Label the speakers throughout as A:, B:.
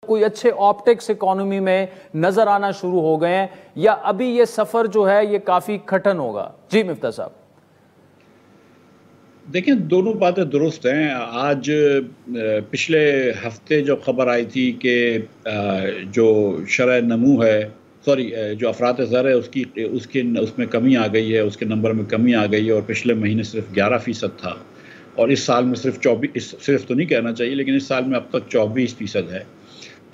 A: کوئی اچھے optics economy میں نظر آنا شروع ہو گئے ہیں یا ابھی یہ سفر جو ہے یہ کافی کھٹن ہوگا؟ جی مفتاح صاحب
B: دیکھیں، دونوں باتیں درست ہیں۔ آج پچھلے ہفتے جو خبر آئی تھی کہ جو شرح نمو ہے جو افراط زر ہے اس میں کمی آ گئی ہے، اس کے نمبر میں کمی آ گئی ہے، اور پچھلے مہینے صرف 11% تھا، اور اس سال میں صرف تو نہیں کہنا چاہیے، لیکن اس سال میں اب تک 24% ہے۔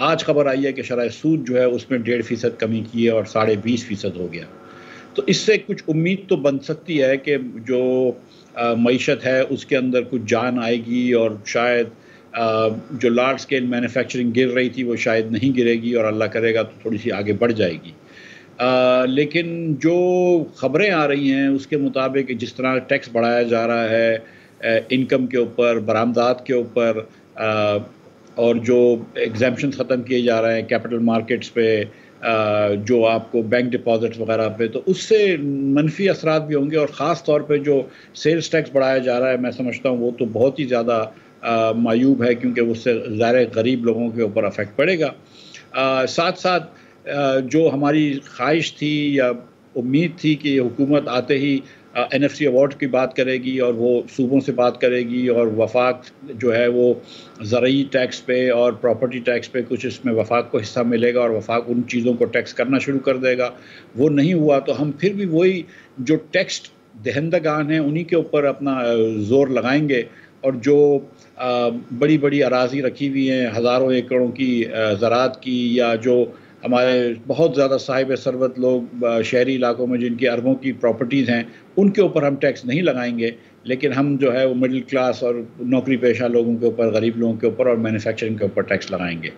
B: آج خبر آئی ہے کہ شرح سود جو ہے اس میں 1.5% کمی کی ہے اور 20.5% ہو گیا۔ تو اس سے کچھ امید تو بن سکتی ہے کہ جو معیشت ہے اس کے اندر کچھ جان آئے گی، اور شاید جو لارج سکیل مینوفیکچرنگ گر رہی تھی وہ شاید نہیں گرے گی، اور اللہ کرے گا تو تھوڑی سی آگے بڑھ جائے گی۔ لیکن جو خبریں آ رہی ہیں اس کے مطابق جس طرح ٹیکس بڑھایا جا رہا ہے انکم کے اوپر، برآمدات کے اوپر، اور جو ایگزیمپشنز ختم کیے جا رہے ہیں کیپٹل مارکیٹس پہ، جو آپ کو بینک ڈپازٹس وغیرہ پہ، تو اس سے منفی اثرات بھی ہوں گے، اور خاص طور پہ جو سیلز ٹیکس بڑھایا جا رہا ہے میں سمجھتا ہوں وہ تو بہت ہی زیادہ معیوب ہے، کیونکہ اس سے ظاہر غریب لوگوں کے اوپر افیکٹ پڑے گا۔ ساتھ ساتھ جو ہماری خواہش تھی یا امید تھی کہ حکومت آتے ہی NFC ایوارڈ کی بات کرے گی اور وہ صوبوں سے بات کرے گی، اور وفاق جو ہے وہ زرعی ٹیکس پہ اور پراپرٹی ٹیکس پہ کچھ اس میں وفاق کو حصہ ملے گا، اور وفاق ان چیزوں کو ٹیکس کرنا شروع کر دے گا، وہ نہیں ہوا تو ہم پھر بھی وہی جو ٹیکس دہندگان ہیں انہی کے اوپر اپنا زور لگائیں گے، اور جو بڑی بڑی اراضی رکھی ہوئی ہیں ہزاروں ایکڑوں کی زراعت کی، یا جو ہمارے بہت زیادہ صاحب ثروت لوگ شہری علاقوں میں جن کی اربوں کی پراپرٹیز ہیں ان کے اوپر ہم ٹیکس نہیں لگائیں گے، لیکن ہم جو ہے وہ مڈل کلاس اور نوکری پیشہ لوگوں کے اوپر، غریب لوگوں کے اوپر اور مینوفیکچرنگ کے اوپر ٹیکس لگائیں گے۔